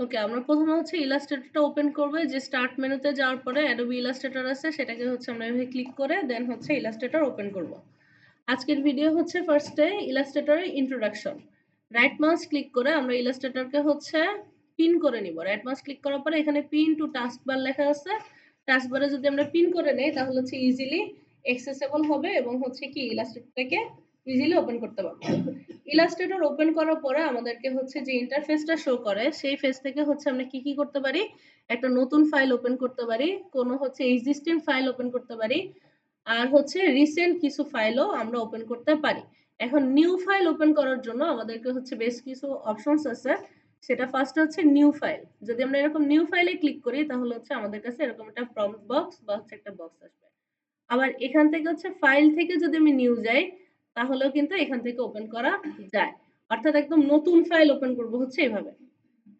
ওকে, আমরা প্রথমে হচ্ছে ইলাস্ট্রেটরটা ওপেন করব। যে স্টার্ট মেনুতে যাওয়ার পরে অ্যাডোবি ইলাস্ট্রেটর আছে সেটাকে হচ্ছে আমরা এভাবে ক্লিক করে দেন হচ্ছে ইলাস্ট্রেটর ওপেন করব। আজকের ভিডিও হচ্ছে ফার্স্টে ইলাস্ট্রেটরের ইন্ট্রোডাকশন। রাইট মাউস ক্লিক করে আমরা ইলাস্ট্রেটরকে হচ্ছে পিন করে নিব। রাইট মাউস ক্লিক করার পরে এখানে পিন টু টাস্কবার লেখা আছে। টাস্কবারে যদি আমরা পিন করে নেই তাহলে হচ্ছে ইজিলি অ্যাক্সেসেবল হবে এবং হচ্ছে কি ইলাস্ট্রেটরটাকে ইজিলি ওপেন করতে পারবো। ইলাস্ট্রেটর ওপেন করার পরে আমাদেরকে হচ্ছে যে ইন্টারফেসটা শো করে সেই ফেস থেকে হচ্ছে আমরা কি করতে পারি, একটা নতুন ফাইল ওপেন করতে পারি, কোনো হচ্ছে এক্সিস্টিং ফাইল ওপেন করতে পারি, আর হচ্ছে রিসেন্ট কিছু ফাইলও আমরা ওপেন করতে পারি। এখন নিউ ফাইল ওপেন করার জন্য আমাদেরকে হচ্ছে বেশ কিছু অপশনস আছে। সেটা ফার্স্ট হচ্ছে নিউ ফাইল। যদি আমরা এরকম নিউ ফাইলে ক্লিক করি তাহলে হচ্ছে আমাদের কাছে এরকম একটা প্রম্পট বক্স বা হচ্ছে একটা বক্স আসবে। আবার এখান থেকে হচ্ছে ফাইল থেকে যদি আমি নিউ যাই তাহলেও কিন্তু এখান থেকে ওপেন করা যায়। অর্থাৎ একদম নতুন ফাইল ওপেন করব হচ্ছে এভাবে।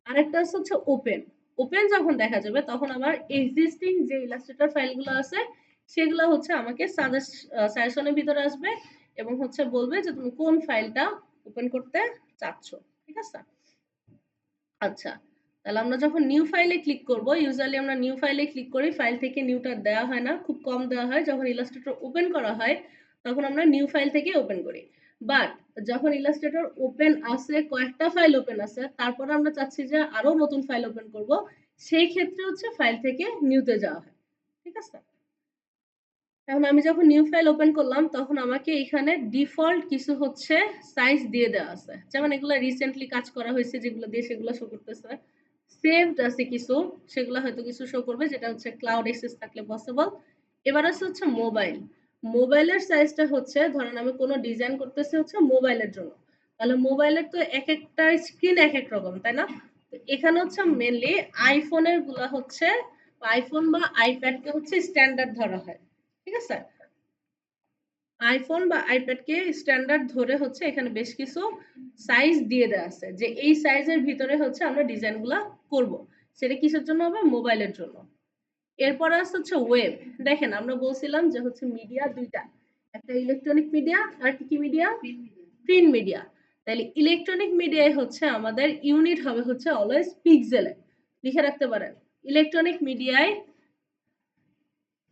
আরেকটা হচ্ছে ওপেন। ওপেন যখন দেখা যাবে তখন আমার এক্সিস্টিং যে ইলাস্ট্রেটর ফাইলগুলো আছে সেগুলো হচ্ছে আমাকে সাজেশনের ভিতরে আসবে এবং হচ্ছে বলবে যে তুমি কোন ফাইলটা ওপেন করতে চাচ্ছ। ঠিক আছে? আচ্ছা, তাহলে আমরা যখন নিউ ফাইলে ক্লিক করব, ইউজুয়ালি আমরা নিউ ফাইলে ক্লিক করি, ফাইল থেকে নিউটা দেওয়া হয় না, খুব কম দেওয়া হয়। যখন ইলাস্ট্রেটর ওপেন করা হয় তখন আমরা নিউ ফাইল থেকে ওপেন করি। বাট যখন ইলাস্ট্রেটর ওপেন আছে, কয়েকটা ফাইল ওপেন আছে, তারপরে আমরা চাচ্ছি যে আরো নতুন ফাইল ওপেন করব, সেই ক্ষেত্রে হচ্ছে ফাইল থেকে নিউতে যাওয়া হয়। ঠিক আছে? এখন আমি যখন নিউ ফাইল ওপেন করলাম তখন আমাকে এখানে ডিফল্ট কিছু হচ্ছে সাইজ দিয়ে দেওয়া আছে। যেমন এগুলো রিসেন্টলি কাজ করা হয়েছে যেগুলো দিয়ে সেগুলো শো করতেছে। সেভড আছে কিছু, সেগুলো হয়তো কিছু শো করবে, যেটা হচ্ছে ক্লাউড অ্যাক্সেস থাকলে পসিবল। এবার আছে হচ্ছে মোবাইল। মোবাইলের সাইজটা হচ্ছে ধরেন আমি কোনো ডিজাইন করতেছি হচ্ছে মোবাইলের জন্য, তাহলে মোবাইলের তো এক একটা স্ক্রিন এক এক রকম, তাই না? তো এখানে হচ্ছে মেনলি আইফোনের গুলা হচ্ছে আইফোন বা আইপ্যাডকে হচ্ছে স্ট্যান্ডার্ড ধরা হয়। ঠিক আছে? আইফোন বা আইপ্যাডকে স্ট্যান্ডার্ড ধরে হচ্ছে এখানে বেশ কিছু সাইজ দিয়ে দেওয়া আছে যে এই সাইজের ভিতরে হচ্ছে আমরা ডিজাইনগুলো করব। সেটা কিসের জন্য হবে? মোবাইলের জন্য। এরপর আছে হচ্ছে ওয়েব। দেখেন আমরা বলছিলাম যে হচ্ছে মিডিয়া দুইটা, একটা ইলেকট্রনিক মিডিয়া আর কি মিডিয়া, প্রিন্ট মিডিয়া। তাহলে ইলেকট্রনিক মিডিয়ায় হচ্ছে আমাদের ইউনিট হবে হচ্ছে অলওয়েজ পিক্সেলে। লিখে রাখতে পারেন, ইলেকট্রনিক মিডিয়ায়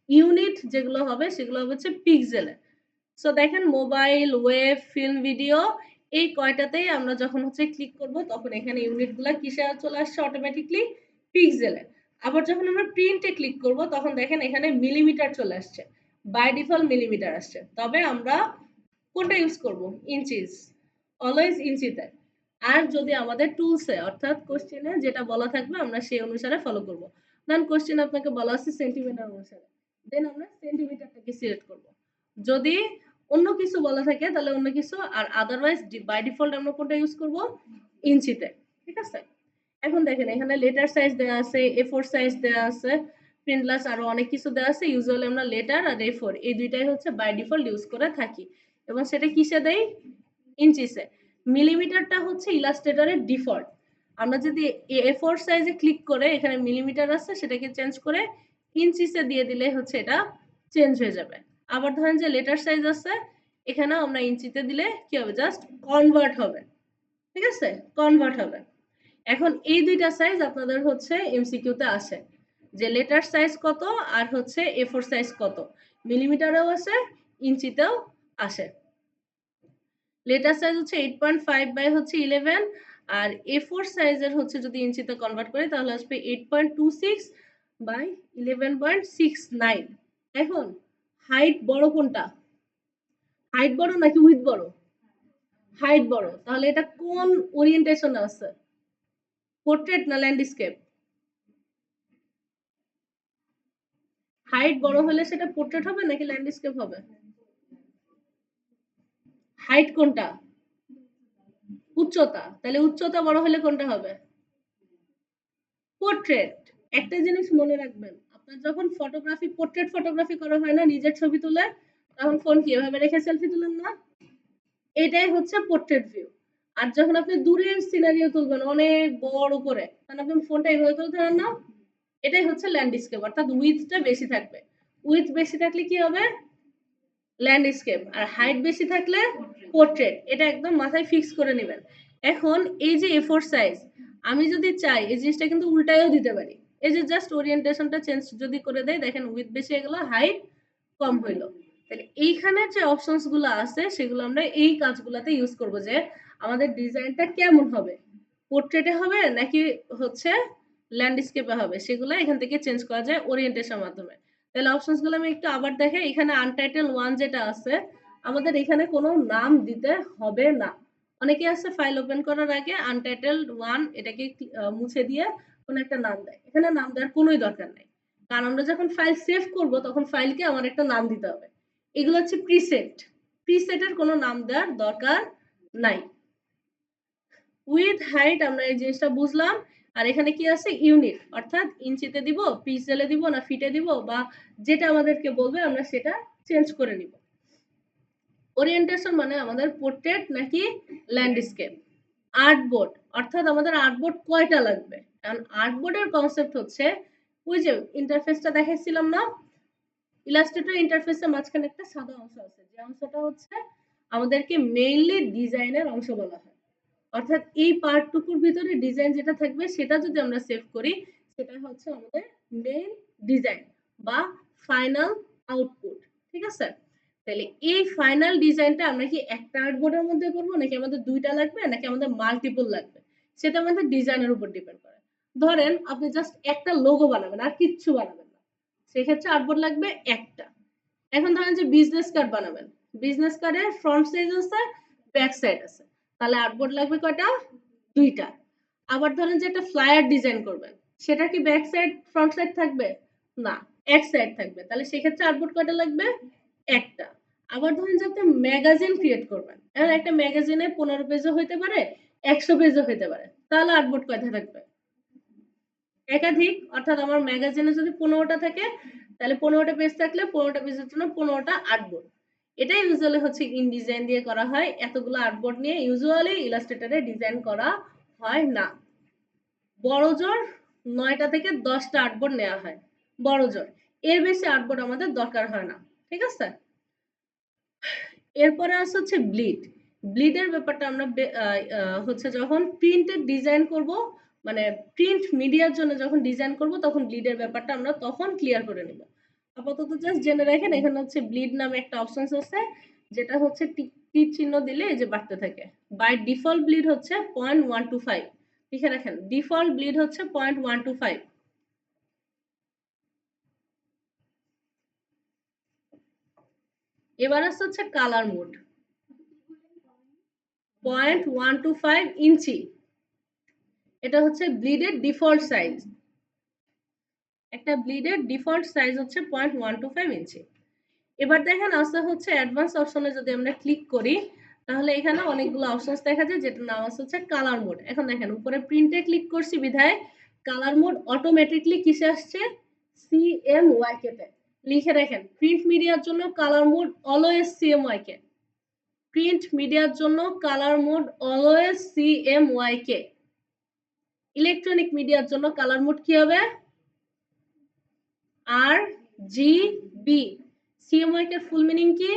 ইউনিট যেগুলো হবে সেগুলো হচ্ছে পিক্সেলে। সো দেখেন মোবাইল, ওয়েব, ফিল্ম, ভিডিও, এই কয়টাতেই আমরা যখন হচ্ছে ক্লিক করব তখন এখানে ইউনিটগুলো কিসে চলে আসছে অটোমেটিকলি? পিক্সেলে। আবার যখন আমরা প্রিন্টে ক্লিক করব তখন দেখেন এখানে মিলিমিটার চলে আসছে, বাই ডিফল্ট মিলিমিটার আসছে। তবে আমরা কোনটা ইউজ করব? ইঞ্চিস, অলওয়েজ ইঞ্চিতে। আর যদি আমাদের টুলসে অর্থাৎ কোশ্চেনে যেটা বলা থাকবে আমরা সেই অনুসারে ফলো করব। দেন কোশ্চেন আপনাকে বলা আছে সেন্টিমিটার অনুসারে, দেন আমরা সেন্টিমিটারটাকে সিলেক্ট করব। যদি অন্য কিছু বলা থাকে তাহলে অন্য কিছু, আর আদারওয়াইজ বাই ডিফল্ট আমরা কোনটা ইউজ করব? ইঞ্চিতে। ঠিক আছে? এখন দেখেন এখানে লেটার সাইজ দেওয়া আছে, A4 সাইজ দেওয়া আছে, প্রিন্টলাস আরো অনেক কিছু দেওয়া আছে। ইউজুয়ালি আমরা লেটার আর A4 এই দুইটাই হচ্ছে বাই ডিফল্ট ইউজ করে থাকি এবং সেটা কিসে দেই? ইঞ্চিসে। মিলিমিটারটা হচ্ছে ইলাস্ট্রেটরের ডিফল্ট। আমরা যদি A4 সাইজে ক্লিক করে এখানে মিলিমিটার আছে সেটাকে চেঞ্জ করে ইঞ্চিসে দিয়ে দিলে হচ্ছে এটা চেঞ্জ হয়ে যাবে। আবার ধরেন যে লেটার সাইজ আছে, এখানেও আমরা ইঞ্চিতে দিলে কি হবে? জাস্ট কনভার্ট হবে। ঠিক আছে? কনভার্ট হবে। এখন এই দুইটা সাইজ আপনাদের হচ্ছে এমসিকিউতে আসে যে লেটার সাইজ কত আর হচ্ছে A4 সাইজ কত, মিলিমিটারেও আসে, ইঞ্চিতেও আসে। লেটার সাইজ হচ্ছে 8.5 বাই হচ্ছে 11, আর A4 সাইজের হচ্ছে যদি ইঞ্চিতে কনভার্ট করি তাহলে আসবে 8.26 বাই 11.69। এখন হাইট বড় কোনটা? হাইট বড় নাকি উইথ বড়? হাইট বড়। তাহলে এটা কোন ওরিয়েন্টেশনে আছে? পোর্ট্রেট না ল্যান্ডস্কেপ? হাইট বড় হলে সেটা পোর্ট্রেট হবে নাকি ল্যান্ডস্কেপ হবে? হাইট কোনটা? উচ্চতা। তাহলে উচ্চতা বড় হলে কোনটা হবে? পোর্ট্রেট। একটা জিনিস মনে রাখবেন, আপনার যখন ফটোগ্রাফি পোর্ট্রেট ফটোগ্রাফি করা হয় না নিজের ছবি তুলে, তখন ফোন কি এভাবে রেখে সেলফি তুলেন না? এটাই হচ্ছে পোর্ট্রেট ভিউ। আর যখন আপনি দূরের সিনারিও তুলবেন অনেক বড় করে, তখন আপনি ফোনটা এভাবে করে ধরেন না? এটাই হচ্ছে ল্যান্ডস্কেপ, অর্থাৎ উইথটা বেশি থাকবে। উইথ বেশি থাকলে কি হবে? ল্যান্ডস্কেপ। আর হাইট বেশি থাকলে পোর্ট্রেট। এটা একদম মাথায় ফিক্স করে নেবেন। এখন এই যে A4 সাইজ, আমি যদি চাই এই জিনিসটা কিন্তু উল্টায়ও দিতে পারি। এই যে জাস্ট ওরিয়েন্টেশনটা চেঞ্জ যদি করে দেই, দেখেন উইডথ বেশি হয়ে গেল, হাইট কম হইলো। তাহলে এইখানের যে অপশনস গুলো আছে সেগুলো আমরা এই কাজগুলাতে ইউজ করব, যে আমাদের ডিজাইনটা কেমন হবে, পোর্ট্রেটে হবে নাকি হচ্ছে ল্যান্ডস্কেপে হবে, সেগুলো এখান থেকে চেঞ্জ করা যায় ওরিয়েন্টেশন মাধ্যমে। তাহলে অপশনস গুলো আমি একটু আবার দেখাই। এখানে আনটাইটেল 1 যেটা আছে, আমাদের এখানে কোনো নাম দিতে হবে না। অনেকে আছে ফাইল ওপেন করার আগে আনটাইটেলড 1 এটাকে মুছে দিয়ে কোনো একটা নাম দেয়। এখানে নাম দেওয়ার কোনোই দরকার নাই, কারণ আমরা যখন ফাইল সেভ করব তখন ফাইলকে আমার একটা নাম দিতে হবে। এগুলো হচ্ছে প্রিসেট, প্রিসেটের কোনো নাম দেওয়ার দরকার নাই। উইথ হাইট আমরা এই জিনিসটা বুঝলাম। আর এখানে কি আছে, ইউনিট, অর্থাৎ ইঞ্চিতে দিব, পিক্সেলে দিব না ফিটে দিব, বা যেটা আমাদেরকে বলবে আমরা সেটা চেঞ্জ করে নিব। ওরিয়েন্টেশন মানে আমাদের পোর্ট্রেট নাকি ল্যান্ডস্কেপ। আর্টবোর্ড, অর্থাৎ আমাদের আর্টবোর্ড কয়টা লাগবে, কারণ আর্টবোর্ডের কনসেপ্ট হচ্ছে ওই যে ইন্টারফেসটা দেখাইছিলাম না, ইলাস্ট্রেটর ইন্টারফেসের মাঝখানে একটা সাদা অংশ আছে, যে অংশটা হচ্ছে আমাদেরকে মেইনলি ডিজাইনের অংশ বলা হয়। অর্থাৎ এই পার্টটুকুর ভিতরে ডিজাইন যেটা থাকবে সেটা যদি আমরা সেভ করি, সেটা হচ্ছে আমাদের মেইন ডিজাইন বা ফাইনাল আউটপুট। ঠিক আছে? তাহলে এই ফাইনাল ডিজাইনটা আমরা কি একটা আর্টবোর্ডের মধ্যে করব, নাকি আমাদের দুইটা লাগবে, নাকি আমাদের মাল্টিপল লাগবে, সেটা আমাদের ডিজাইনের উপর ডিপেন্ড করে। ধরেন আপনি জাস্ট একটা লোগো বানাবেন আর কিচ্ছু বানাবেন না, সেক্ষেত্রে আর্টবোর্ড লাগবে একটা। এখন ধরেন যে বিজনেস কার্ড বানাবেন, বিজনেস কার্ডের ফ্রন্ট সাইজ আছে, ব্যাক সাইড আছে, তাহলে আর্টবোর্ড লাগবে কয়টা, দুইটা। আবার ধরেন যে একটা ফ্লায়ার ডিজাইন করবেন, সেটা কি ব্যাক সাইড ফ্রন্ট সাইড থাকবে, না, এক সাইড থাকবে, তাহলে সেক্ষেত্রে আর্টবোর্ড কয়টা লাগবে, একটা। আবার ধরেন যে আপনি ম্যাগাজিন ক্রিয়েট করবেন, এখন একটা ম্যাগাজিনে 15 পেজও হইতে পারে, 100 পেজও হইতে পারে, তাহলে আর্টবোর্ড কয়টা থাকবে, একাধিক। অর্থাৎ আমার ম্যাগাজিনে যদি 15টা থাকে, তাহলে 15টা পেজ থাকলে 15টা পেজের জন্য 15টা আর্টবোর্ড। এটাই ইউজুয়ালি হচ্ছে ইনডিজাইন দিয়ে করা হয়। এতগুলো আর্টবোর্ড নিয়ে ইউজুয়ালি ইলাস্ট্রেটরে ডিজাইন করা হয় না। বড় জোর 9টা থেকে 10টা আর্টবোর্ড নেওয়া হয়, বড় জোর। এর বেশি আর্টবোর্ড আমাদের দরকার হয় না। ঠিক আছে? এরপরে আছে হচ্ছে ব্লিড। ব্লিডের ব্যাপারটা আমরা হচ্ছে যখন প্রিন্টের ডিজাইন করব, মানে প্রিন্ট মিডিয়ার জন্য যখন ডিজাইন করব, তখন ব্লিডের ব্যাপারটা আমরা তখন ক্লিয়ার করে নেব। আপাতত জাস্ট জেনে রাখেন, এখানে হচ্ছে ব্লিড নামে একটা অপশন আছে, যেটা হচ্ছে টিক চিহ্ন দিলে এই যে বাড়তে থাকে। বাই ডিফল্ট ব্লিড হচ্ছে 0.125, লিখে রাখেন, ডিফল্ট ব্লিড হচ্ছে 0.125। এবার আছে হচ্ছে কালার মোড, 0.125 ইঞ্চি, এটা হচ্ছে ব্লিডের ডিফল্ট সাইজ। একটা ব্লিডের ডিফল্ট সাইজ হচ্ছে 0.125 ইঞ্চি। এবার দেখেন আসতে হচ্ছে অ্যাডভান্স অপশনে যদি আমরা ক্লিক করি, তাহলে এখানে অনেকগুলো অপশনস দেখা যায়, যেটার নাম আছে হচ্ছে কালার মোড। এখন দেখেন উপরে প্রিন্টে ক্লিক করছি বিধায় কালার মোড অটোমেটিকলি কিসে আসছে, CMYK তে। লিখে রাখেন, প্রিন্ট মিডিয়ার জন্য colour mode always CMYK। Print মিডিয়ার জন্য colour mode always CMYK। Electronic মিডিয়ার জন্য কালার মোড কি হবে, RGB। CMYK এর ফুল মিনিং কি,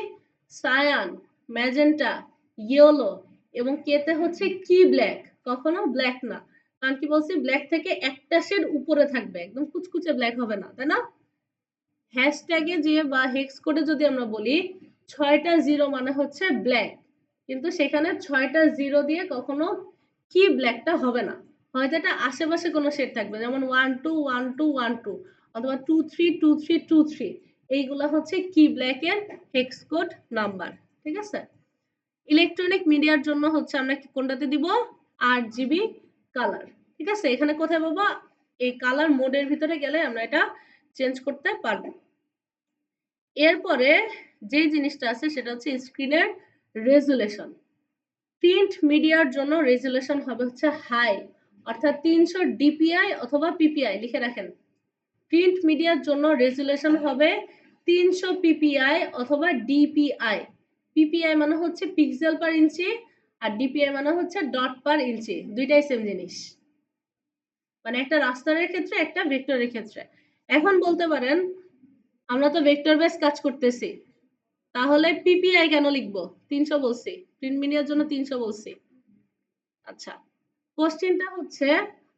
সায়ান, ম্যাজেন্টা, ইয়েলো, এবং কেতে হচ্ছে কি ব্ল্যাক, কখনো ব্ল্যাক না। কারণ কি বলছি, ব্ল্যাক থেকে একটা শেড উপরে থাকবে, একদম কুচকুচে ব্ল্যাক হবে না, তাই না? হ্যাশট্যাগে যে বা হেক্স কোডে যদি আমরা বলি 6টা জিরো মানে হচ্ছে ব্ল্যাক, কিন্তু সেখানে 6টা জিরো দিয়ে কখনো কি ব্ল্যাকটা হবে না, হয়তো এটা আশেপাশে কোনো শেড থাকবে, যেমন 121212 অথবা 232323। এইগুলা হচ্ছে কি ব্ল্যাকের হেক্স কোড নাম্বার। ঠিক আছে? ইলেকট্রনিক মিডিয়ার জন্য হচ্ছে আমরা কোনটাতে দিব, RGB কালার। ঠিক আছে? এখানে কোথায় পাবো, এই কালার মোডের ভিতরে গেলে আমরা এটা চেঞ্জ করতে পারবো। এরপরে যে জিনিসটা আছে সেটা হচ্ছে স্ক্রিনের রেজুলেশন। প্রিন্ট মিডিয়ার জন্য রেজুলেশন হবে হচ্ছে হাই, অর্থাৎ 300 DPI অথবা PPI, লিখে রাখেন। প্রিন্ট মিডিয়ার জন্য রেজুলেশন হবে 300 PPI অথবা DPI। PPI মানে হচ্ছে পিক্সেল পার ইঞ্চি, আর DPI মানে হচ্ছে ডট পার ইঞ্চি, দুইটাই সেম জিনিস, মানে একটা রাস্টারের ক্ষেত্রে একটা ভেক্টরের ক্ষেত্রে। এখন বলতে পারেন আমরা তো ভেক্টর বেস কাজ করতেছি, তাহলে PPI কেন লিখবো, 300 বলছি, প্রিন্ট মিডিয়ার জন্য 300 বলছি। আচ্ছা, কোশ্চেনটা হচ্ছে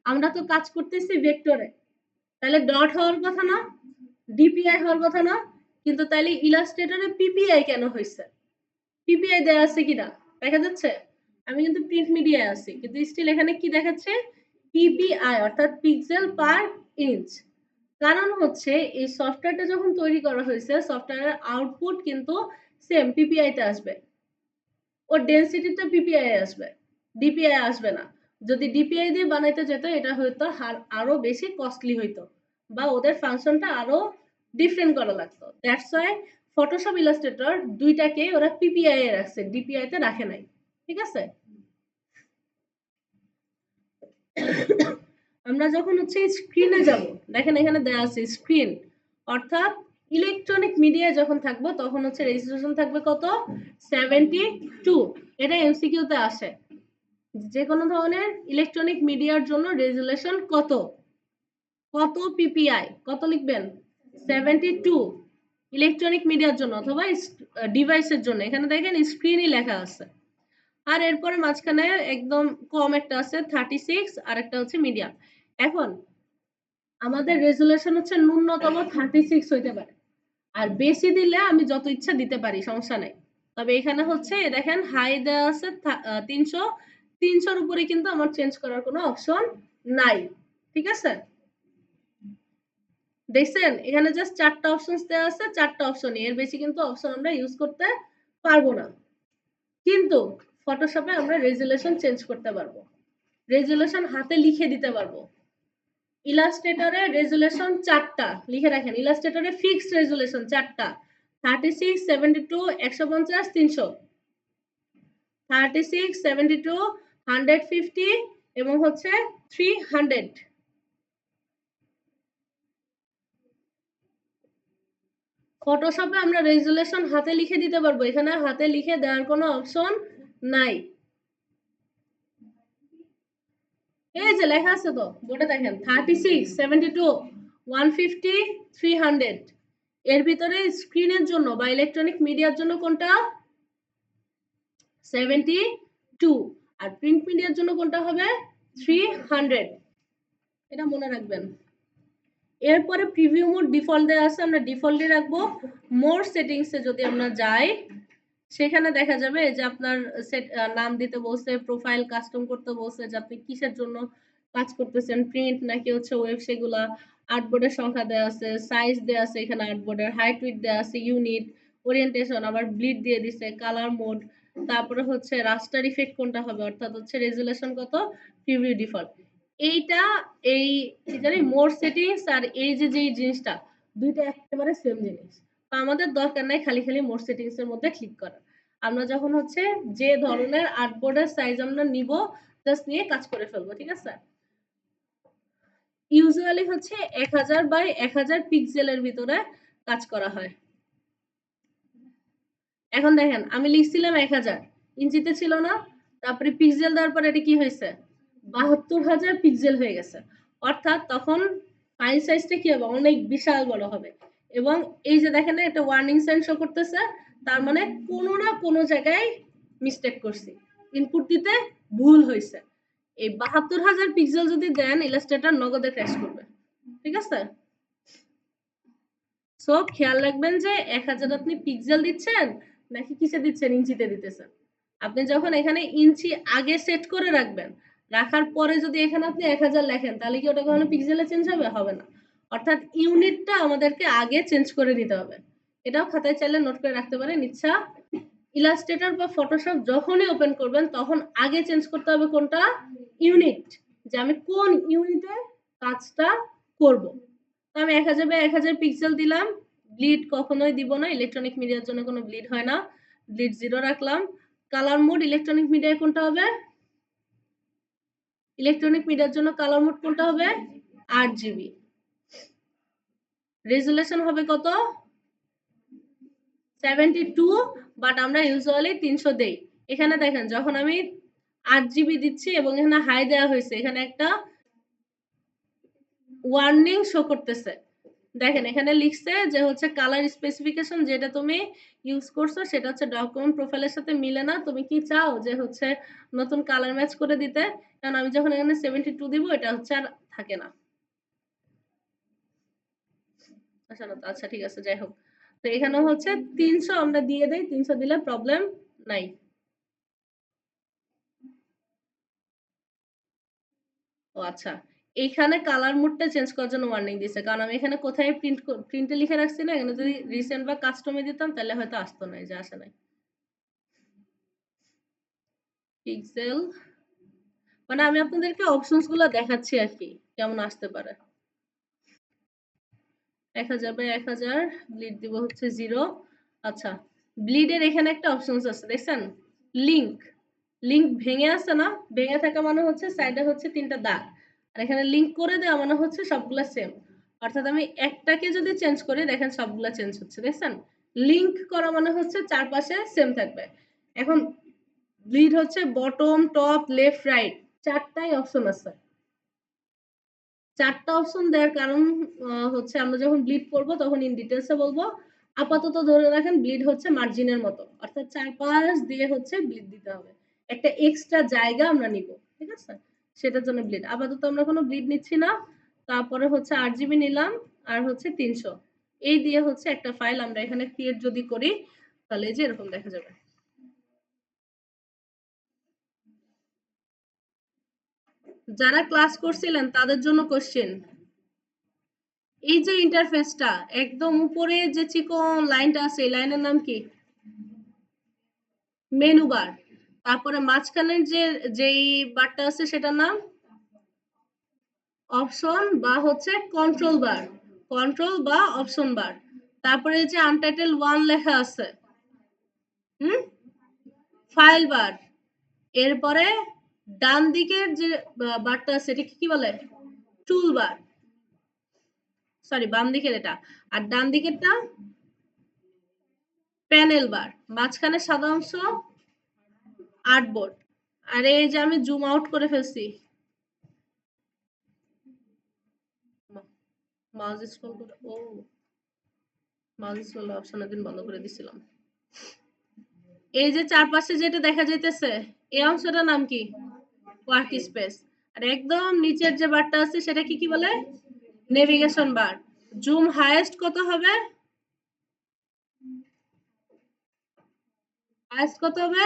আমরা তো কাজ করতেছি ভেক্টরে, তাহলে ডট হওয়ার কথা না, ডিপিআই হওয়ার কথা না, কিন্তু তাইলে ইলাস্ট্রেটরে পিপিআই কেন হয়েছে? পিপিআই দেয়া আছে কিনা দেখা যাচ্ছে? আমি কিন্তু প্রিন্ট মিডিয়ায় আছি, কিন্তু স্টিল এখানে কি দেখাচ্ছে? পিপিআই অর্থাৎ পিক্সেল পার ইঞ্চ। কারণ হচ্ছে এই সফটওয়্যারটা যখন তৈরি করা হয়েছে সফটওয়্যারের আউটপুট কিন্তু সেম পিপিআই তে আসবে, ওর ডেনসিটিটা পিপিআই আসবে, ডিপিআই আসবে না। যদি ডিপিআই দিয়ে বানাইতে যেত এটা হয়তো আরো বেশি কস্টলি হইতো, বা ওদের ফাংশনটা আরো ডিফারেন্ট করা লাগতো। দ্যাটস ওয়াই ফটোশপ ইলাস্ট্রেটর দুইটাকে ওরা পিপিআই এ রাখছে, ডিপিআই তে রাখে নাই। ঠিক আছে? আমরা যখন হচ্ছে স্ক্রিনে যাব, দেখেন এখানে দেয়া আছে স্ক্রিন, অর্থাৎ ইলেকট্রনিক মিডিয়া যখন থাকবো তখন হচ্ছে রেজোলিউশন থাকবে কত? 72। এটা এমসিকিউতে আসে, যে কোনো ধরনের ইলেকট্রনিক মিডিয়ার জন্য রেজোলিউশন কত, কত পিপিআই, কত লিখবেন? 72 ইলেকট্রনিক মিডিয়ার জন্য অথবা ডিভাইসের জন্য। এখানে দেখেন স্ক্রিনই লেখা আছে। আর এরপরে মাঝখানে একদম কম একটা আছে 36, আর একটা হচ্ছে মিডিয়াম। এখন আমাদের রেজোলিউশন হচ্ছে ন্যূনতম 36 হইতে পারে, আর বেশি দিলে আমি যত ইচ্ছা দিতে পারি, সমস্যা নাই। তবে এখানে হচ্ছে দেখেন হাই দেওয়া আছে 300, 300-র উপরে কিন্তু আমার চেঞ্জ করার কোনো অপশন নাই। ঠিক আছে? দেখছেন এখানে জাস্ট 4টা অপশনস দেওয়া আছে, 4টা অপশনই, এর বেশি কিন্তু অপশন আমরা ইউজ করতে পারবো না। কিন্তু ফটোশপে আমরা রেজোলিউশন চেঞ্জ করতে পারবো, রেজোলিউশন হাতে লিখে দিতে পারবো। ইলাস্ট্রেটরে রেজোলিউশন 4টা লিখে রাখেন, ইলাস্ট্রেটরে ফিক্সড রেজোলিউশন 4টা, 36, 72, 150, 300। 36, 72, 150 এবং হচ্ছে 300। ফটোশপে আমরা রেজোলিউশন হাতে লিখে দিতে পারবো, এখানে হাতে লিখে দেওয়ার কোনো অপশন নাই। এই যে লেখা আছে তো বোর্ডে দেখেন 36, 72, 150, 300। এর ভিতরে স্ক্রিনের জন্য বা ইলেকট্রনিক মিডিয়ার জন্য কোনটা? 72। আর প্রিন্ট মিডিয়ার জন্য কোনটা হবে? 300। এটা মনে রাখবেন। এরপরে প্রিভিউ মোড ডিফল্ট দেওয়া আছে, আমরা ডিফল্টে রাখবো। মোর সেটিংসে যদি আমরা যাই সেখানে দেখা যাবে যে আপনার নাম দিতে বলছে, প্রোফাইল কাস্টম করতে বলছে, যে আপনি কিসের জন্য কাজ করতেছেন, প্রিন্ট নাকি হচ্ছে ওয়েব, সেগুলা। আর্টবোর্ডের সংখ্যা দেওয়া আছে, সাইজ দেওয়া আছে, এখানে আর্টবোর্ডের হাইট উইডথ দেওয়া আছে, ইউনিট, ওরিয়েন্টেশন, আবার ব্লিড দিয়ে দিছে, কালার মোড, তারপরে হচ্ছে রাস্টার ইফেক্ট কোনটা হবে, অর্থাৎ হচ্ছে রেজোলিউশন কত, প্রিভিউ ডিফল্ট। এইটা এই জানি মোর সেটিংস আর এই যে জিনিসটা দুইটা একেবারে সেম জিনিস, আমাদের দরকার নাই খালি খালি মোর সেটিংস এর মধ্যে ক্লিক করা। আমরা যখন হচ্ছে যে ধরনের আর্টবোর্ডের সাইজ আমরা নিব জাস্ট নিয়ে কাজ করে ফেলবো। ঠিক আছে? ইউজুয়ালি হচ্ছে 1000 বাই 1000 পিক্সেলের ভিতরে কাজ করা হয়। এখন দেখেন আমি লিখছিলাম 1000, ইঞ্চিতে ছিল না, তারপরে পিক্সেল দেওয়ার পরে এটা কি হয়েছে? 72,000 পিক্সেল হয়ে গেছে। অর্থাৎ তখন ফাইল সাইজটা কি হবে? অনেক বিশাল বড় হবে। এবং এই যে দেখেন না একটা ওয়ার্নিং সাইন শো করতেছে, তার মানে কোনো না কোনো জায়গায় মিস্টেক করছি, ইনপুট দিতে ভুল হয়েছে। এই 72,000 পিক্সেল যদি দেন ইলাস্ট্রেটর নগদে ক্র্যাশ করবে। ঠিক আছে? সো খেয়াল রাখবেন যে 1000 আপনি পিক্সেল দিচ্ছেন নাকি কিসে দিচ্ছেন, ইঞ্চিতে দিতেছেন। আপনি যখন এখানে ইঞ্চি আগে সেট করে রাখবেন, রাখার পরে যদি এখানে আপনি 1000 লেখেন তাহলে কি ওটা কখনো পিক্সেলে চেঞ্জ হবে? হবে না। অর্থাৎ ইউনিটটা আমাদেরকে আগে চেঞ্জ করে নিতে হবে। এটাও খাতায় চাইলে নোট করে রাখতে পারেন ইচ্ছা। ইলাস্ট্রেটর বা ফটোশপ যখনই ওপেন করবেন তখন আগে চেঞ্জ করতে হবে কোনটা? ইউনিট, যে আমি কোন ইউনিটে কাজটা করব। আমি 1000 বাই 1000 পিক্সেল দিলাম, ব্লিড কখনোই দিব না, ইলেকট্রনিক মিডিয়ার জন্য কোনো ব্লিড হয় না, ব্লিড 0 রাখলাম। কালার মোড ইলেকট্রনিক মিডিয়ায় কোনটা হবে? ইলেকট্রনিক মিডিয়ার জন্য কালার মোড কোনটা হবে? 8GB। রেজোলিউশন হবে কত? 72, বাট আমরা ইউজুয়ালি 300 দেই। এখানে দেখেন যখন আমি 8GB দিচ্ছি এবং এখানে হাই দেওয়া হয়েছে, এখানে একটা ওয়ার্নিং শো করতেছে দেখেন এখানে লিখছে যে হচ্ছে কালার স্পেসিফিকেশন যেটা তুমি ইউজ করছো সেটা হচ্ছে ডকুমেন্ট প্রোফাইলের সাথে মিলে না। তুমি কি চাও যে হচ্ছে নতুন কালার ম্যাচ করে দিতে? কারণ আমি যখন এখানে 72 দিব এটা হচ্ছে আর থাকে না। আচ্ছা না, আচ্ছা ঠিক আছে, যাই হোক। তো এখানে হচ্ছে 300 আমরা দিয়ে দেই, 300 দিলে প্রবলেম নাই। ও আচ্ছা, এইখানে কালার মোডটা চেঞ্জ করার জন্য ওয়ার্নিং দিছে, কারণ আমি এখানে কোথায় প্রিন্টে লিখে রাখছি না, এখানে যদি রিসেন্ট বা কাস্টমে দিতাম তাহলে হয়তো আসতো না, যে আসে নাই। পিক্সেল মানে আমি আপনাদেরকে অপশনস গুলো দেখাচ্ছি আর কি কেমন আসতে পারে। 1000 বাই 1000 ব্লিড দিব হচ্ছে 0। আচ্ছা, ব্লিডের এখানে একটা অপশনস আছে দেখছেন, লিংক। লিংক ভেঙে আছে না, ভেঙে থাকা মানে হচ্ছে সাইডে হচ্ছে 3টা দাগ, আর এখানে লিংক করে দেওয়া মানে হচ্ছে সবগুলা সেম। অর্থাৎ আমি একটাকে যদি চেঞ্জ করি দেখেন সবগুলা চেঞ্জ হচ্ছে, দেখছেন? লিংক করা মানে হচ্ছে চারপাশে সেম থাকবে। এখন ব্লিড হচ্ছে বটম, টপ, লেফট, রাইট, চারটাই অপশন আছে। চারটা অপশন দেওয়ার কারণ হচ্ছে আমরা যখন ব্লিড করব তখন ইন ডিটেলসে বলবো। আপাতত ধরে রাখেন ব্লিড হচ্ছে মার্জিনের মতো, অর্থাৎ চারপাশ দিয়ে হচ্ছে ব্লিড দিতে হবে, একটা এক্সট্রা জায়গা আমরা নিব, ঠিক আছে? সেটার জন্য ব্লিড। আপাতত আমরা কোনো ব্লিড নিচ্ছি না। তারপরে হচ্ছে 8 GB নিলাম, আর হচ্ছে 300, এই দিয়ে হচ্ছে একটা ফাইল আমরা এখানে ক্রিয়েট যদি করি তাহলে যে এরকম দেখা যাবে। যারা ক্লাস করছিলেন তাদের জন্য কোশ্চেন, এই যে ইন্টারফেসটা একদম উপরে যে চিকন লাইনটা আছে এই লাইনের নাম কি? Menu bar. তারপরে মাঝখানের যে যেই বারটা আছে সেটার নাম অপশন বা হচ্ছে কন্ট্রোল বার, কন্ট্রোল বা অপশন বার। তারপরে এই যে আনটাইটেল 1 লেখা আছে, হুম, ফাইল বার। এরপরে ডান দিকের যে বারটা আছে এটা কি বলে? টুল বার। সরি, বাম দিকের এটা, আর ডান দিকেরটা প্যানেল বার। মাঝখানে সাদা অংশ আর্টবোর্ড। আর এই যে আমি জুম আউট করে ফেলছি, মাউস স্ক্রল করে, ও মাউস স্ক্রল অপশন দিন বন্ধ করে দিছিলাম। এই যে চারপাশে যেটা দেখা যাইতেছে এই অংশটার নাম কি? Work space. আর একদম নিচের যে বারটা আছে সেটা কি বলে? নেভিগেশন বার। জুম হাইয়েস্ট কত হবে? হাইয়েস্ট কত হবে?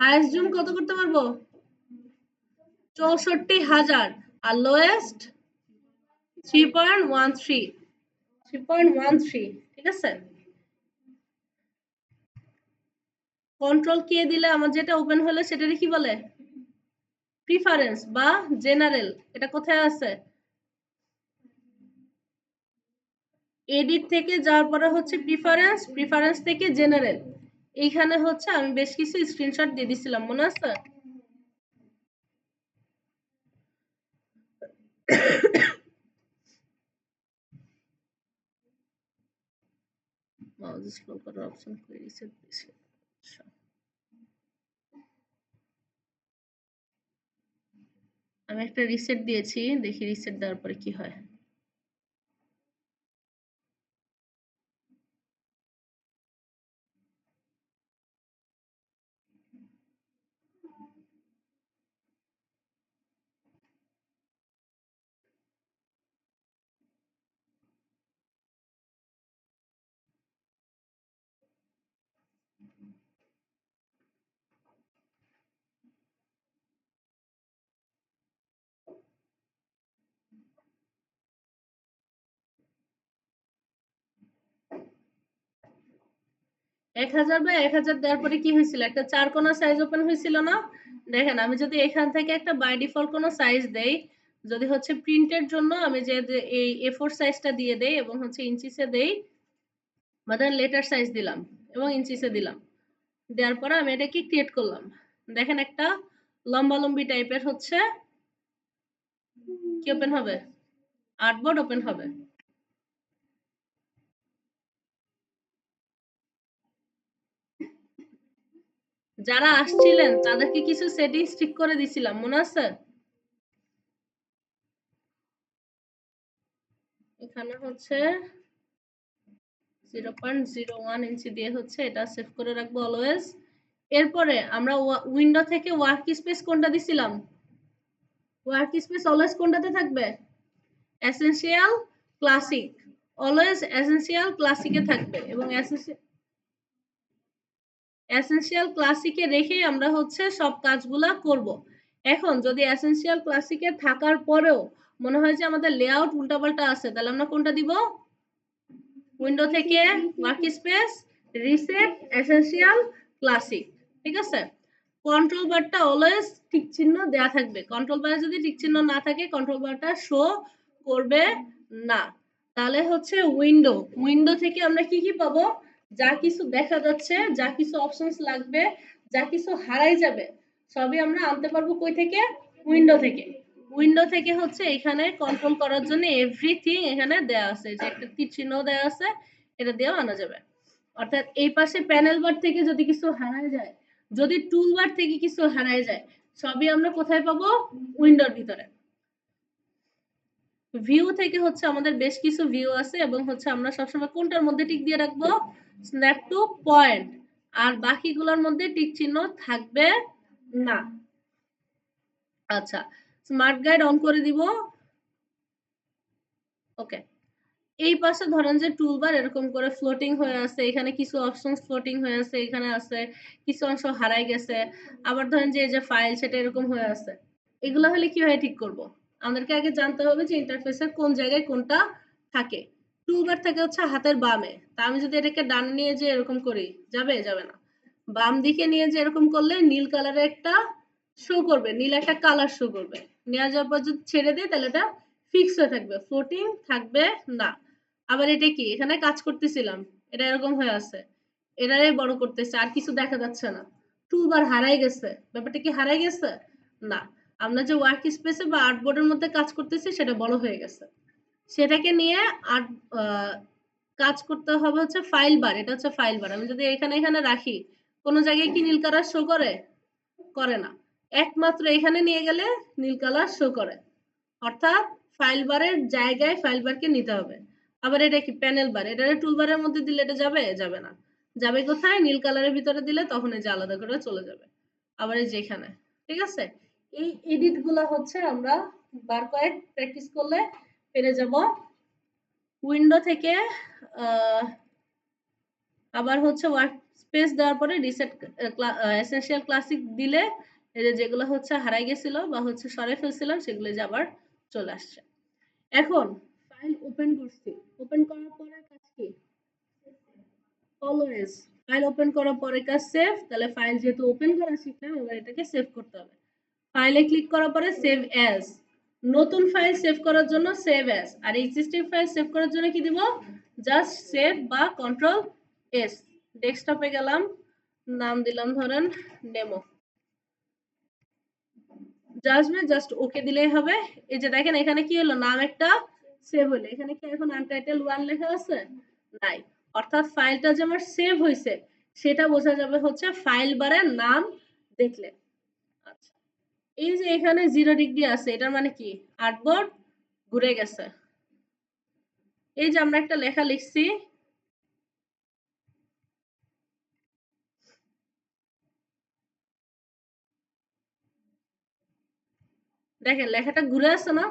হাইয়েস্ট জুম কত করতে পারবো? 64,000। আর লোয়েস্ট 3.13, 3.13, ঠিক আছে? কন্ট্রোল কে দিলে আমার যেটা ওপেন হলো সেটারে কি বলে? প্রিফারেন্স বা জেনারেল। এটা কোথায় আছে? এডিট থেকে যাওয়ার পরে হচ্ছে প্রিফারেন্স, প্রিফারেন্স থেকে জেনারেল। এইখানে হচ্ছে আমি বেশ কিছু স্ক্রিনশট দিয়ে দিছিলাম, মনে আছে? মাউস স্ক্রল করার অপশন করে রিসেট দিছি। আমি একটা রিসেট দিয়েছি, দেখি রিসেট দেওয়ার পরে কি হয়। 1000 বা 1000 দেওয়ার পরে কি হয়েছিল? একটা চার কোণা সাইজ ওপেন হয়েছিল না? দেখেন আমি যদি এখান থেকে একটা বাই ডিফল্ট কোনো সাইজ দেই, যদি হচ্ছে প্রিন্টের জন্য আমি যে এই A4 সাইজটা দিয়ে দেই এবং হচ্ছে ইঞ্চিসে দেই, মানে লেটার সাইজ দিলাম এবং ইঞ্চিসে দিলাম, দেওয়ার পরে আমি এটা কি ক্রিয়েট করলাম, দেখেন একটা লম্বালম্বি টাইপের হচ্ছে কি ওপেন হবে? আর্টবোর্ড ওপেন হবে। যারা আসছিলেন তাদেরকে কিছু সেটিংস ঠিক করে দিছিলাম, মনে আছে? এখানে হচ্ছে 0.01 ইঞ্চি দিয়ে হচ্ছে এটা সেভ করে রাখবো অলওয়েজ। এরপরে আমরা উইন্ডো থেকে ওয়ার্ক স্পেস কোনটা দিছিলাম? ওয়ার্ক স্পেস অলওয়েজ কোনটাতে থাকবে? Essential classic. অলওয়েজ এসেনশিয়াল ক্লাসিকে থাকবে এবং এসেনশিয়াল ক্লাসিকে রেখেই আমরা হচ্ছে সব কাজগুলা করব। এখন যদি এসেনশিয়াল ক্লাসিকে থাকার পরেও মনে হয় যে আমাদের লেআউট উল্টাপাল্টা আছে, তাহলে আমরা কোনটা দিব? উইন্ডো থেকে work space, reset, essential classic. ঠিক আছে? কন্ট্রোল বারটা অলওয়েজ টিক চিহ্ন দেয়া থাকবে। কন্ট্রোল বারে যদি টিক চিহ্ন না থাকে কন্ট্রোল বারটা শো করবে না। তাহলে হচ্ছে উইন্ডো থেকে আমরা কি কি পাবো? যা কিছু দেখা যাচ্ছে, যা কিছু অপশনস লাগবে, যা কিছু হারাই যাবে, সবই আমরা আনতে পারবো কই থেকে? উইন্ডো থেকে। উইন্ডো থেকে হচ্ছে এখানে কন্ট্রোল করার জন্য এভরিথিং এখানে দেয়া আছে, যে একটা তীর চিহ্ন দেয়া আছে, এটা দিয়েও আনা যাবে। অর্থাৎ এই পাশে প্যানেল বার থেকে যদি কিছু হারায় যায়, যদি টুল বার থেকে কিছু হারায় যায়, সবই আমরা কোথায় পাবো? উইন্ডোর ভিতরে। ভিউ থেকে হচ্ছে আমাদের বেশ কিছু ভিউ আছে এবং হচ্ছে আমরা সবসময় কোনটার মধ্যে টিক দিয়ে রাখবো? Snap to point. আর বাকিগুলোর মধ্যে টিক চিহ্ন থাকবে না। আচ্ছা, স্মার্ট গাইড অন করে দিব। ওকে, এই পাশে ধরেন যে টুলবার এরকম করে ফ্লোটিং হয়ে আছে, এখানে কিছু অপশন ফ্লোটিং হয়ে আছে, এখানে আছে কিছু অংশ হারাই গেছে, আবার ধরেন যে এই যে ফাইল সেটা এরকম হয়ে আছে। এগুলো হলে কিভাবে ঠিক করব? আমাদেরকে আগে জানতে হবে যে ইন্টারফেসের কোন জায়গায় কোনটা থাকে। টুলবার থাকে হচ্ছে হাতের বামে, তা আমি যদি এটাকে ডান নিয়ে যে এরকম করি, যাবে? যাবে না। বাম দিকে নিয়ে যে এরকম করলে নীল কালারের একটা শো করবে, নীল একটা কালার শো করবে। নেওয়া যাওয়ার পর যদি ছেড়ে দিই তাহলে এটা ফিক্স হয়ে থাকবে, ফ্লোটিং থাকবে না। আবার এটা কি, এখানে কাজ করতেছিলাম, এটা এরকম হয়ে আছে, এটারে বড় করতেছে, আর কিছু দেখা যাচ্ছে না, টুলবার হারাই গেছে। ব্যাপারটা কি হারাই গেছে? না, আমরা যে ওয়ার্ক স্পেসে বা আর্টবোর্ডের মধ্যে কাজ করতেছি সেটা বড় হয়ে গেছে। সেটাকে নিয়ে আর্ট কাজ করতে হবে হচ্ছে ফাইল বার। এটা হচ্ছে ফাইল বার। আমি যদি এখানে রাখি, কোন জায়গায় কি নীল কালার শো করে? করে না। একমাত্র এখানে নিয়ে গেলে নীল কালার শো করে। অর্থাৎ ফাইল বারের জায়গায় ফাইল বারকে নিতে হবে। আবার এটা কি প্যানেল বার, এটা টুল বারের মধ্যে দিলে এটা যাবে? যাবে না। যাবে কোথায়? নীল কালারের ভিতরে দিলে তখন এই যে আলাদা করে চলে যাবে। আবার এই যে এখানে। ঠিক আছে? এই এডিট গুলা হচ্ছে আমরা বার কয়েক প্র্যাকটিস করলে পেরে যাব। উইন্ডো থেকে আবার হচ্ছে ওয়ার্ক স্পেস দেওয়ার পরে রিসেট এসেনশিয়াল ক্লাসিক দিলে এই যে যেগুলো হচ্ছে হারাই গেছিল বা হচ্ছে সরে ফেলছিলাম সেগুলো যে আবার চলে আসছে। এখন ফাইল ওপেন করছি, ওপেন করার পরে কাজ কি? অলওয়েজ ফাইল ওপেন করার পরে কাজ সেভ। তাহলে ফাইল যেহেতু ওপেন করা শিখলাম, এবার এটাকে সেভ করতে হবে। ফাইলে ক্লিক করার পরে সেভ অ্যাজ। নতুন ফাইল সেভ করার জন্য সেভ অ্যাজ, আর এক্সিস্টিং ফাইল সেভ করার জন্য কি দিব? জাস্ট সেভ বা কন্ট্রোল এস। ডেস্কটপে গেলাম, নাম দিলাম ধরেন ডেমো। জাস্ট ওকে দিলেই হবে। এই যে দেখেন এখানে কি হলো, নাম একটা সেভ হলো। এখানে কি এখন আনটাইটেল 1 লেখা আছে? নাই। অর্থাৎ ফাইলটা যে আমার সেভ হয়েছে সেটা বোঝা যাবে হচ্ছে ফাইল বারের নাম দেখলে। আচ্ছা, এই যে এখানে 0 ডিগ্রি আছে, এটার মানে কি? আর্টবোর্ড ঘুরে গেছে। এই যে আমরা একটা লেখা লিখছি, দেখেন লেখাটা ঘুরে আছে না?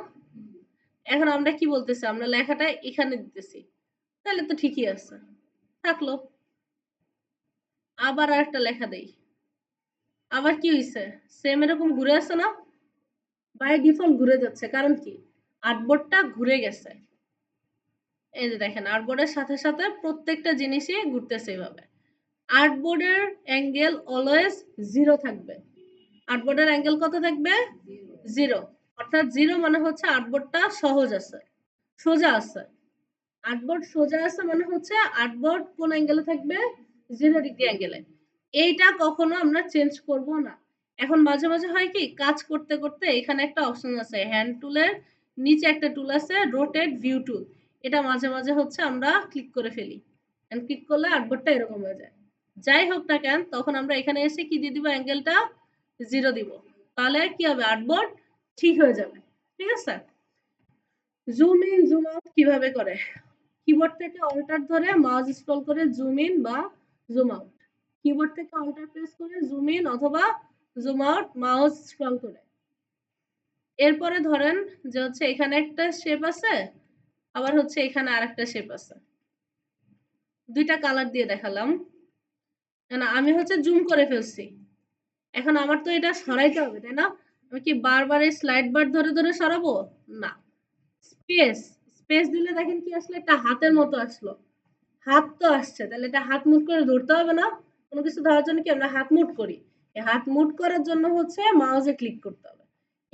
এখন আমরা কি বলতেছি? আমরা লেখাটা এখানে দিতেছি, তাহলে তো ঠিকই আছে, থাকলো। আবার আরেকটা লেখা দেই, আবার কি হইছে? সেম এরকম ঘুরে আছে না? বাই ডিফল্ট ঘুরে যাচ্ছে, কারণ কি? আর্টবোর্ডটা ঘুরে গেছে। এই যে দেখেন আর্টবোর্ডের সাথে সাথে প্রত্যেকটা জিনিসই ঘুরতেছে এইভাবে। আর্টবোর্ডের অ্যাঙ্গেল অলওয়েজ 0 থাকবে। আর্টবোর্ডের অ্যাঙ্গেল কত থাকবে? 0। অর্থাৎ 0 মানে হচ্ছে আর্টবোর্ডটা সহজ আছে, সোজা আছে। আর্টবোর্ড সোজা আছে মানে হচ্ছে আর্টবোর্ড কোন অ্যাঙ্গেলে থাকবে? 0 ডিগ্রি অ্যাঙ্গেলে। এইটা কখনো আমরা চেঞ্জ করব না। এখন মাঝে মাঝে হয় কি, কাজ করতে করতে এখানে একটা অপশন আছে, হ্যান্ড টুলের নিচে একটা টুল আছে রোটেট ভিউ টুল, এটা মাঝে মাঝে হচ্ছে আমরা ক্লিক করে ফেলি। এন্ড ক্লিক করলে আর্টবোর্ডটা এরকম হয়ে যায়। যাই হোক না কেন, তখন আমরা এখানে এসে কি দিয়ে দিব? অ্যাঙ্গেলটা 0 দিব। তাহলে কি হবে? আর্টবোর্ড ঠিক হয়ে যাবে। ঠিক আছে? জুম ইন জুম আউট কিভাবে করে? কিবোর্ড থেকে অল্টার ধরে মাউস স্ক্রল করে জুম ইন বা জুম আউট। কিবোর্ড থেকে অল্টার প্রেস করে জুম ইন অথবা জুম আউট মাউস স্ক্রল করে। এরপরে ধরেন যে হচ্ছে এখানে একটা শেপ আছে, আবার হচ্ছে এখানে আরেকটা শেপ আছে। দুইটা কালার দিয়ে দেখালাম। না আমি হচ্ছে জুম করে ফেলছি। এখন আমার তো এটা সরাইতে হবে, তাই না? আমি কি বারবার এই স্লাইড বার ধরে ধরে সরাবো? না। স্পেস স্পেস দিলে দেখেন কি আসলে একটা হাতের মতো আসলো। হাত তো আসছে, তাহলে এটা হাত মুট করে ধরতে হবে না? কোনো কিছু ধরার জন্য কি আমরা হাত মুট করি? এই হাত মুট করার জন্য হচ্ছে মাউসে ক্লিক করতে হবে।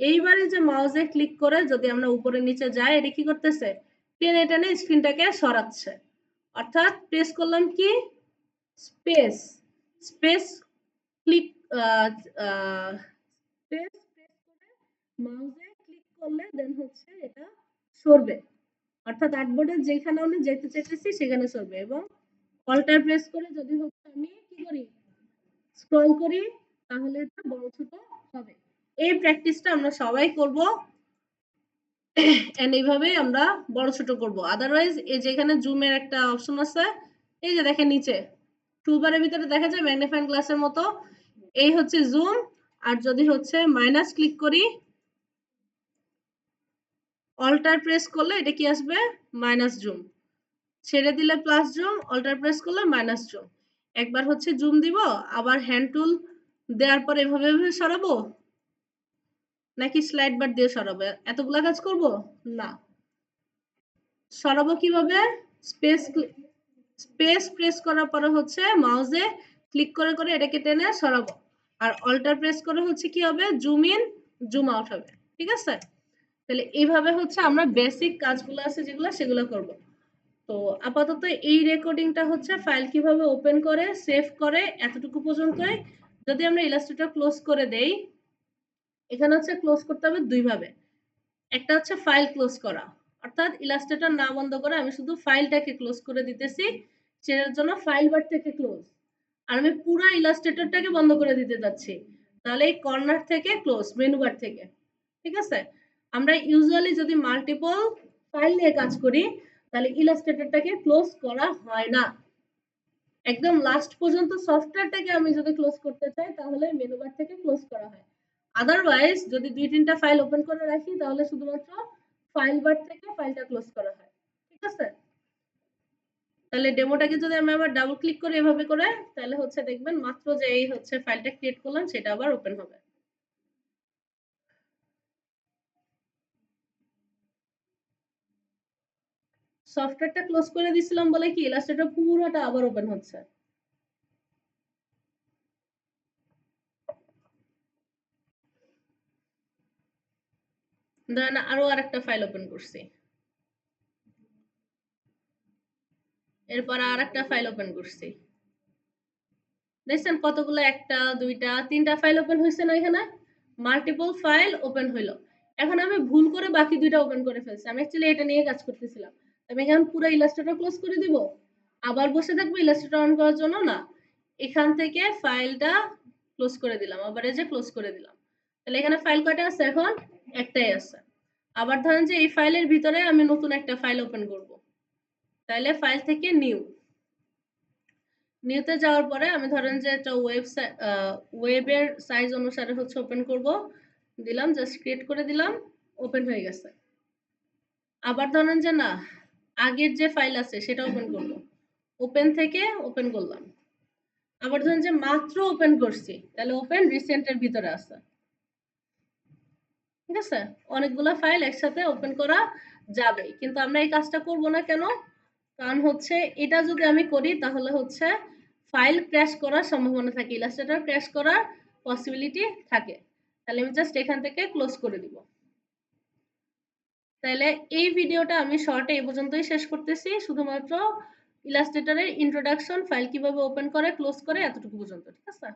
এইবারে যে মাউসে ক্লিক করে যদি আমরা উপরে নিচে যাই, এটা কি করতেছে? টেনে টেনে স্ক্রিনটাকে সরাচ্ছে। অর্থাৎ প্রেস করলাম কি? Space space click space press করে মাউসে ক্লিক করলে দেন হচ্ছে এটা সরবে। অর্থাৎ আর্টবোর্ডের যেখানে আমি যেতে চাইতেছি সেখানে সরবে এবং অল্টার প্রেস করে যদি হচ্ছে আমি কি করি? স্ক্রল করি, তাহলে এটা বড় ছোট হবে। এই প্র্যাকটিসটা আমরা সবাই করব। এন্ড এইভাবেই আমরা বড় ছোট করব। আদারওয়াইজ এই যে এখানে জুমের একটা অপশন আছে, এই যে দেখেন নিচে টুলবারের ভিতরে দেখা যায় ম্যাগনিফাইং গ্লাসের মতো, এই হচ্ছে জুম। আর যদি হচ্ছে মাইনাস ক্লিক করি, অল্টার প্রেস করলে এটা কি আসবে? Minus zoom. ছেড়ে দিলে প্লাস জুম, অল্টার প্রেস করলে মাইনাস জুম। একবার হচ্ছে জুম দিব, আবার হ্যান্ড টুল দেওয়ার পর এভাবে এভাবে সরাবো, নাকি স্লাইড বার দিয়ে সরাবো? এতগুলা কাজ করব না। সরাবো কিভাবে? স্পেস স্পেস প্রেস করার পরে হচ্ছে মাউসে ক্লিক করে করে এটাকে টেনে সরাবো। আর অল্টার প্রেস করে হচ্ছে কি হবে? জুম ইন জুম আউট হবে। ঠিক আছে? তাহলে এইভাবে হচ্ছে আমরা বেসিক কাজগুলো আছে যেগুলো সেগুলো করব। তো আপাতত এই রেকর্ডিংটা হচ্ছে ফাইল কিভাবে ওপেন করে সেভ করে এতটুকু পর্যন্তই। যদি আমরা ইলাস্ট্রেটর ক্লোজ করে দেই, এখানে হচ্ছে ক্লোজ করতে হবে দুই ভাবে। একটা হচ্ছে ফাইল ক্লোজ করা, অর্থাৎ ইলাস্ট্রেটর না বন্ধ করে আমি শুধু ফাইলটাকে ক্লোজ করে দিতেছি, সেটার জন্য ফাইল বার থেকে ক্লোজ। আর আমি পুরো ইলাস্ট্রেটরটাকে বন্ধ করে দিতে যাচ্ছি, তাহলে এই কর্নার থেকে ক্লোজ, মেনু বার থেকে। ঠিক আছে? আমরা ইউজুয়ালি যদি মাল্টিপল ফাইল নিয়ে কাজ করি, তাহলে ইলাস্ট্রেটরটাকে ক্লোজ করা হয় না। একদম লাস্ট পর্যন্ত সফটওয়্যারটাকে আমি যদি ক্লোজ করতে চাই, তাহলে মেনু বার থেকে ক্লোজ করা হয়। আদারওয়াইজ যদি ২-৩টা ফাইল ওপেন করে রাখি, তাহলে শুধুমাত্র ফাইল বার থেকে ফাইলটা ক্লোজ করা হয়। ঠিক আছে? তাহলে ডেমোটাকে যদি আমি আবার ডাবল ক্লিক করি এভাবে করে, তাহলে হচ্ছে দেখবেন মাত্র যে এই হচ্ছে ফাইলটা ক্রিয়েট করলাম সেটা আবার ওপেন হবে। সফটওয়্যারটা ক্লোজ করে দিছিলাম বলে কি ইলাস্ট্রেটর পুরোটা আবার ওপেন হচ্ছে। ধরেন আরো আরেকটা ফাইল ওপেন করছি, এরপর আরেকটা ফাইল ওপেন করছি। দেখছেন কতগুলো? একটা, দুইটা, তিনটা ফাইল ওপেন হয়েছে না? এখানে মাল্টিপল ফাইল ওপেন হইলো। এখন আমি ভুল করে বাকি দুইটা ওপেন করে ফেলছি। আমি অ্যাকচুয়ালি এটা নিয়ে কাজ করতেছিলাম। আমি এখন পুরো ইলাস্ট্রেটর ক্লোজ করে দিব, আবার বসে থাকবো ইলাস্ট্রেটর অন করার জন্য? না। এখান থেকে ফাইলটা ক্লোজ করে দিলাম, আবার এই যে ক্লোজ করে দিলাম। তাহলে এখানে ফাইল কয়টা আছে এখন? একটাই আছে। আবার ধরেন যে এই ফাইলের ভিতরে আমি নতুন একটা ফাইল ওপেন করব, তাহলে ফাইল থেকে নিউ, নিউতে যাওয়ার পরে আমি ধরেন যে একটা ওয়েবের সাইজ অনুসারে হচ্ছে ওপেন করব, দিলাম, জাস্ট ক্রিয়েট করে দিলাম, ওপেন হয়ে গেছে। আবার ধরেন যে না, আগের যে ফাইল আছে সেটা ওপেন করব, ওপেন থেকে ওপেন করলাম। আবার ধরেন যে মাত্র ওপেন করছি, তাহলে ওপেন রিসেন্টের ভিতরে আছে। ঠিক আছে? অনেকগুলো ফাইল একসাথে ওপেন করা যাবে, কিন্তু আমরা এই কাজটা করব না কেন? কারণ হচ্ছে এটা যদি আমি করি তাহলে হচ্ছে ফাইল ক্র্যাশ করার সম্ভাবনা থাকে, ইলাস্ট্রেটর ক্র্যাশ করার পসিবিলিটি থাকে। তাহলে আমি জাস্ট এখান থেকে ক্লোজ করে দিব। তাহলে এই ভিডিওটা আমি শর্টে এই পর্যন্তই শেষ করতেছি, শুধুমাত্র ইলাস্ট্রেটরের ইন্ট্রোডাকশন, ফাইল কিভাবে ওপেন করে ক্লোজ করে এতটুকু পর্যন্ত। ঠিক আছে?